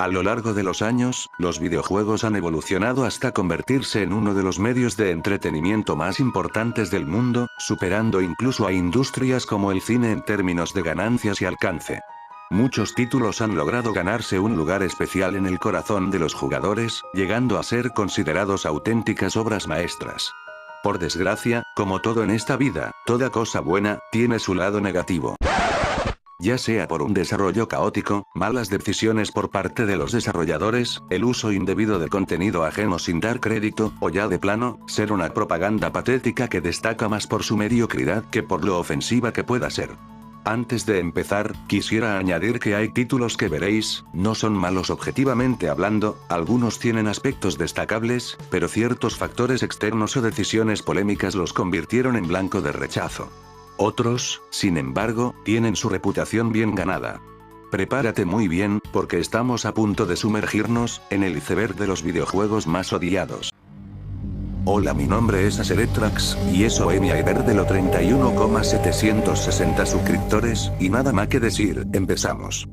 A lo largo de los años, los videojuegos han evolucionado hasta convertirse en uno de los medios de entretenimiento más importantes del mundo, superando incluso a industrias como el cine en términos de ganancias y alcance. Muchos títulos han logrado ganarse un lugar especial en el corazón de los jugadores, llegando a ser considerados auténticas obras maestras. Por desgracia, como todo en esta vida, toda cosa buena, tiene su lado negativo. Ya sea por un desarrollo caótico, malas decisiones por parte de los desarrolladores, el uso indebido de contenido ajeno sin dar crédito, o ya de plano, ser una propaganda patética que destaca más por su mediocridad que por lo ofensiva que pueda ser. Antes de empezar, quisiera añadir que hay títulos que veréis, no son malos objetivamente hablando, algunos tienen aspectos destacables, pero ciertos factores externos o decisiones polémicas los convirtieron en blanco de rechazo. Otros, sin embargo, tienen su reputación bien ganada. Prepárate muy bien, porque estamos a punto de sumergirnos en el iceberg de los videojuegos más odiados. Hola, mi nombre es Aseretrax, y eso es mi iceberg de los 31,760 suscriptores, y nada más que decir, empezamos.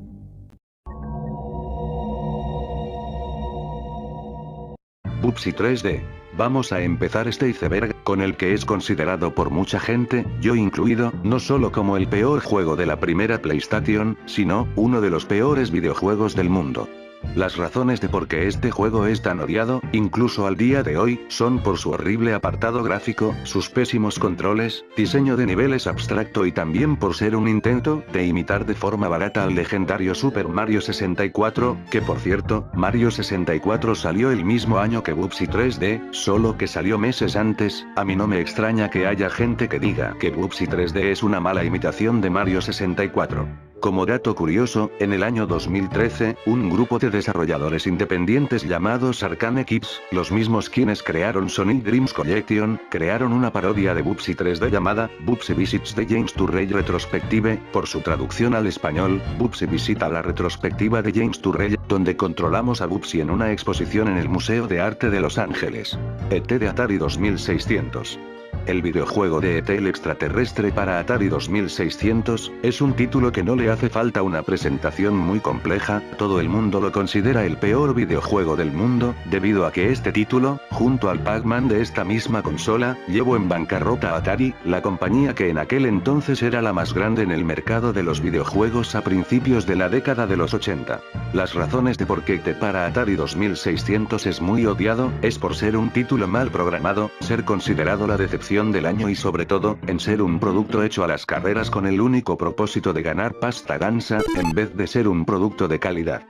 Bubsy 3D. Vamos a empezar este iceberg, con el que es considerado por mucha gente, yo incluido, no solo como el peor juego de la primera PlayStation, sino, uno de los peores videojuegos del mundo. Las razones de por qué este juego es tan odiado, incluso al día de hoy, son por su horrible apartado gráfico, sus pésimos controles, diseño de niveles abstracto y también por ser un intento de imitar de forma barata al legendario Super Mario 64, que por cierto, Mario 64 salió el mismo año que Bubsy 3D, solo que salió meses antes. A mí no me extraña que haya gente que diga que Bubsy 3D es una mala imitación de Mario 64. Como dato curioso, en el año 2013, un grupo de desarrolladores independientes llamados Arcane Kids, los mismos quienes crearon Sonic Dreams Collection, crearon una parodia de Bubsy 3D llamada Bubsy Visits the James Turrell Retrospective, por su traducción al español, Bubsy visita la retrospectiva de James Turrell, donde controlamos a Bubsy en una exposición en el Museo de Arte de Los Ángeles. ET de Atari 2600. El videojuego de ET el extraterrestre para Atari 2600, es un título que no le hace falta una presentación muy compleja, todo el mundo lo considera el peor videojuego del mundo, debido a que este título, junto al Pac-Man de esta misma consola, llevó en bancarrota a Atari, la compañía que en aquel entonces era la más grande en el mercado de los videojuegos a principios de la década de los 80. Las razones de por qué ET para Atari 2600 es muy odiado, es por ser un título mal programado, ser considerado la decepción del año y sobre todo, en ser un producto hecho a las carreras con el único propósito de ganar pasta gansa, en vez de ser un producto de calidad.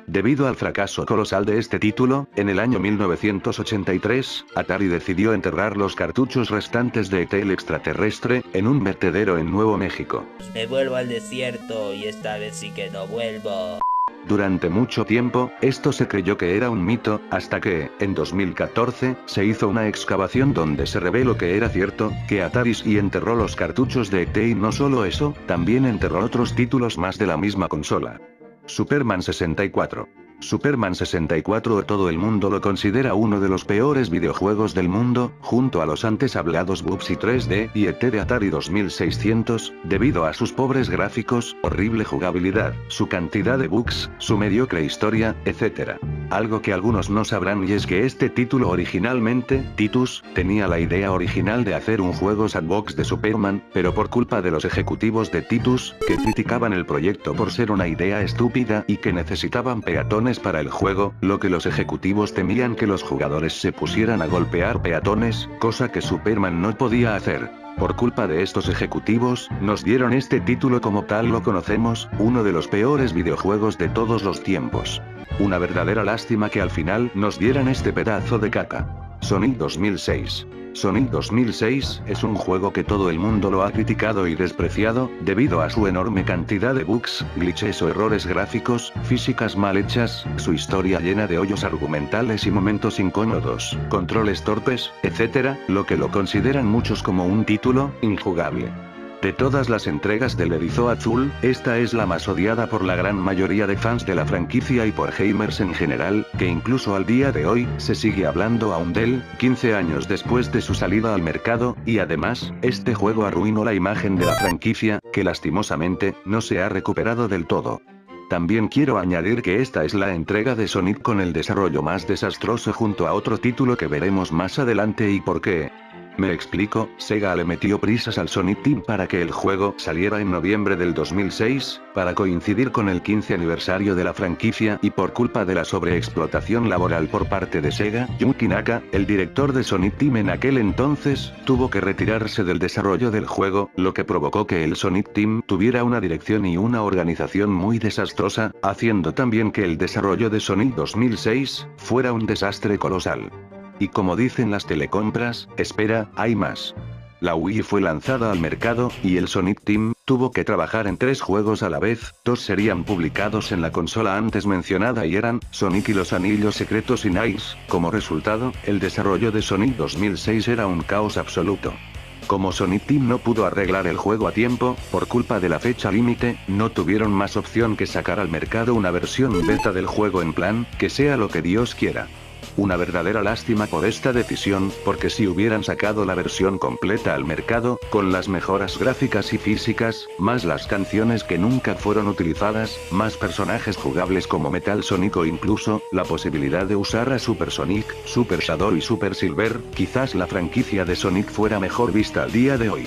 Debido al fracaso colosal de este título, en el año 1983, Atari decidió enterrar los cartuchos restantes de ET el extraterrestre, en un vertedero en Nuevo México. Me vuelvo al desierto y esta vez sí que no vuelvo. Durante mucho tiempo, esto se creyó que era un mito, hasta que, en 2014, se hizo una excavación donde se reveló que era cierto, que Atari sí enterró los cartuchos de ET y no solo eso, también enterró otros títulos más de la misma consola. Superman 64. Superman 64 todo el mundo lo considera uno de los peores videojuegos del mundo, junto a los antes hablados Bubsy 3D y ET de Atari 2600, debido a sus pobres gráficos, horrible jugabilidad, su cantidad de bugs, su mediocre historia, etc. Algo que algunos no sabrán y es que este título originalmente, Titus, tenía la idea original de hacer un juego sandbox de Superman, pero por culpa de los ejecutivos de Titus, que criticaban el proyecto por ser una idea estúpida y que necesitaban peatones para el juego, lo que los ejecutivos temían que los jugadores se pusieran a golpear peatones, cosa que Superman no podía hacer. Por culpa de estos ejecutivos, nos dieron este título como tal lo conocemos, uno de los peores videojuegos de todos los tiempos. Una verdadera lástima que al final nos dieran este pedazo de caca. Sonic 2006. Sonic 2006 es un juego que todo el mundo lo ha criticado y despreciado, debido a su enorme cantidad de bugs, glitches o errores gráficos, físicas mal hechas, su historia llena de hoyos argumentales y momentos incómodos, controles torpes, etc., lo que lo consideran muchos como un título injugable. De todas las entregas del Erizo Azul, esta es la más odiada por la gran mayoría de fans de la franquicia y por gamers en general, que incluso al día de hoy, se sigue hablando aún de él, 15 años después de su salida al mercado, y además, este juego arruinó la imagen de la franquicia, que lastimosamente, no se ha recuperado del todo. También quiero añadir que esta es la entrega de Sonic con el desarrollo más desastroso junto a otro título que veremos más adelante y por qué. Me explico, Sega le metió prisas al Sonic Team para que el juego saliera en noviembre del 2006, para coincidir con el 15 aniversario de la franquicia y por culpa de la sobreexplotación laboral por parte de Sega, Yuki Naka, el director de Sonic Team en aquel entonces, tuvo que retirarse del desarrollo del juego, lo que provocó que el Sonic Team tuviera una dirección y una organización muy desastrosa, haciendo también que el desarrollo de Sonic 2006 fuera un desastre colosal. Y como dicen las telecompras, espera, hay más. La Wii fue lanzada al mercado, y el Sonic Team tuvo que trabajar en 3 juegos a la vez, 2 serían publicados en la consola antes mencionada y eran Sonic y los Anillos Secretos y Nice. Como resultado, el desarrollo de Sonic 2006 era un caos absoluto. Como Sonic Team no pudo arreglar el juego a tiempo, por culpa de la fecha límite, no tuvieron más opción que sacar al mercado una versión beta del juego en plan, que sea lo que Dios quiera. Una verdadera lástima por esta decisión, porque si hubieran sacado la versión completa al mercado, con las mejoras gráficas y físicas, más las canciones que nunca fueron utilizadas, más personajes jugables como Metal Sonic o incluso, la posibilidad de usar a Super Sonic, Super Shadow y Super Silver, quizás la franquicia de Sonic fuera mejor vista al día de hoy.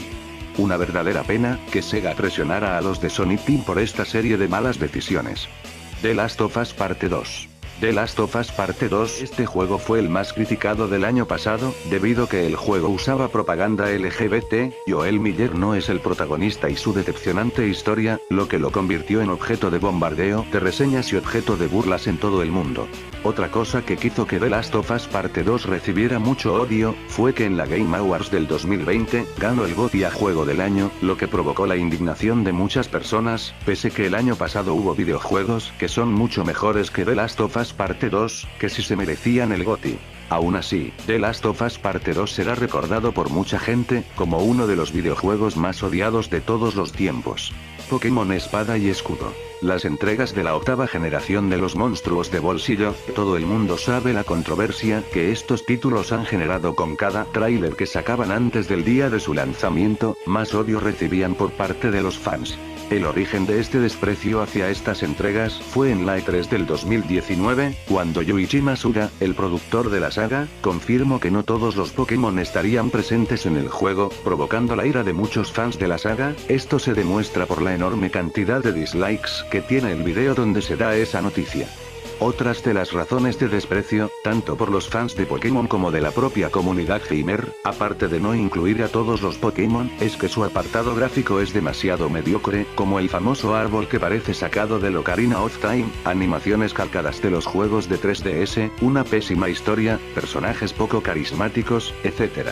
Una verdadera pena, que Sega presionara a los de Sonic Team por esta serie de malas decisiones. The Last of Us Parte 2. The Last of Us Parte 2. Este juego fue el más criticado del año pasado, debido que el juego usaba propaganda LGBT, Joel Miller no es el protagonista y su decepcionante historia, lo que lo convirtió en objeto de bombardeo, de reseñas y objeto de burlas en todo el mundo. Otra cosa que hizo que The Last of Us Parte 2 recibiera mucho odio, fue que en la Game Awards del 2020, ganó el GOTY a Juego del Año, lo que provocó la indignación de muchas personas, pese que el año pasado hubo videojuegos que son mucho mejores que The Last of Us Parte 2, que sí se merecían el GOTY. Aún así, The Last of Us Parte 2 será recordado por mucha gente, como uno de los videojuegos más odiados de todos los tiempos. Pokémon Espada y Escudo. Las entregas de la 8ª generación de los monstruos de bolsillo, todo el mundo sabe la controversia que estos títulos han generado con cada tráiler que sacaban antes del día de su lanzamiento, más odio recibían por parte de los fans. El origen de este desprecio hacia estas entregas fue en la E3 del 2019, cuando Yuichi Masuda, el productor de la saga, confirmó que no todos los Pokémon estarían presentes en el juego, provocando la ira de muchos fans de la saga. Esto se demuestra por la enorme cantidad de dislikes que tiene el video donde se da esa noticia. Otras de las razones de desprecio, tanto por los fans de Pokémon como de la propia comunidad gamer, aparte de no incluir a todos los Pokémon, es que su apartado gráfico es demasiado mediocre, como el famoso árbol que parece sacado de Ocarina of Time, animaciones calcadas de los juegos de 3DS, una pésima historia, personajes poco carismáticos, etc.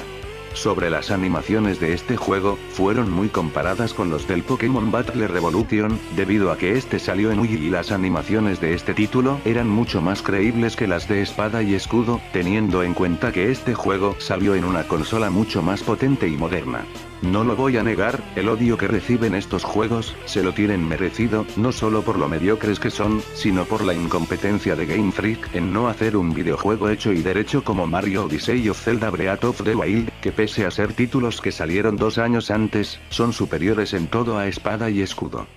Sobre las animaciones de este juego, fueron muy comparadas con los del Pokémon Battle Revolution, debido a que este salió en Wii y las animaciones de este título eran mucho más creíbles que las de Espada y Escudo, teniendo en cuenta que este juego salió en una consola mucho más potente y moderna. No lo voy a negar, el odio que reciben estos juegos, se lo tienen merecido, no solo por lo mediocres que son, sino por la incompetencia de Game Freak en no hacer un videojuego hecho y derecho como Mario Odyssey o Zelda Breath of the Wild, que pese a ser títulos que salieron 2 años antes, son superiores en todo a Espada y Escudo.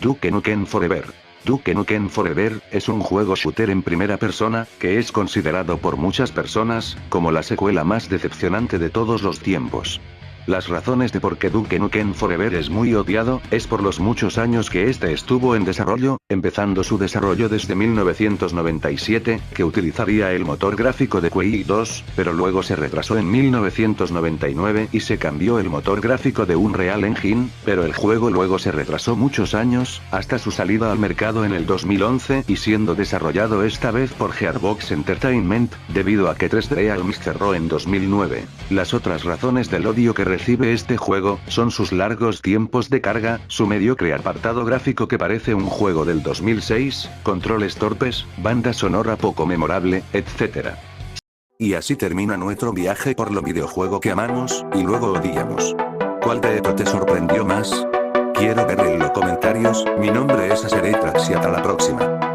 Duke Nukem Forever. Duke Nukem Forever es un juego shooter en primera persona, que es considerado por muchas personas como la secuela más decepcionante de todos los tiempos. Las razones de por qué Duke Nukem Forever es muy odiado, es por los muchos años que este estuvo en desarrollo, empezando su desarrollo desde 1997, que utilizaría el motor gráfico de Quake 2, pero luego se retrasó en 1999 y se cambió el motor gráfico de Unreal Engine, pero el juego luego se retrasó muchos años, hasta su salida al mercado en el 2011 y siendo desarrollado esta vez por Gearbox Entertainment, debido a que 3D Realms cerró en 2009. Las otras razones del odio que recibe este juego, son sus largos tiempos de carga, su mediocre apartado gráfico que parece un juego del 2006, controles torpes, banda sonora poco memorable, etc. Y así termina nuestro viaje por lo videojuego que amamos, y luego odiamos. ¿Cuál de estos te sorprendió más? Quiero ver en los comentarios. Mi nombre es Aseretrax y hasta la próxima.